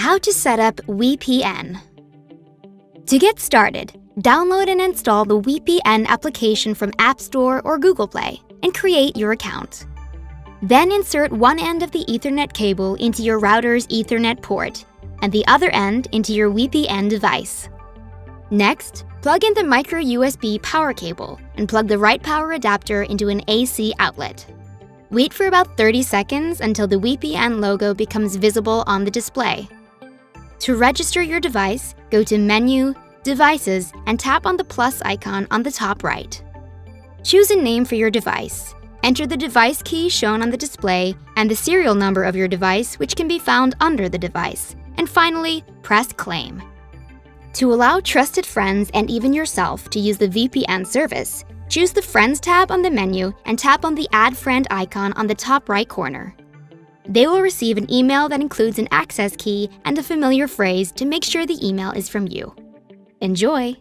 How to set up WEPN. To get started, download and install the WEPN application from App Store or Google Play and create your account. Then insert one end of the Ethernet cable into your router's Ethernet port and the other end into your WEPN device. Next, plug in the micro USB power cable and plug the right power adapter into an AC outlet. Wait for about 30 seconds until the WEPN logo becomes visible on the display. To register your device, go to Menu, Devices, and tap on the plus icon on the top right. Choose a name for your device. Enter the device key shown on the display and the serial number of your device, which can be found under the device. And finally, press Claim. To allow trusted friends and even yourself to use the VPN service, choose the Friends tab on the menu and tap on the Add Friend icon on the top right corner. They will receive an email that includes an access key and a familiar phrase to make sure the email is from you. Enjoy!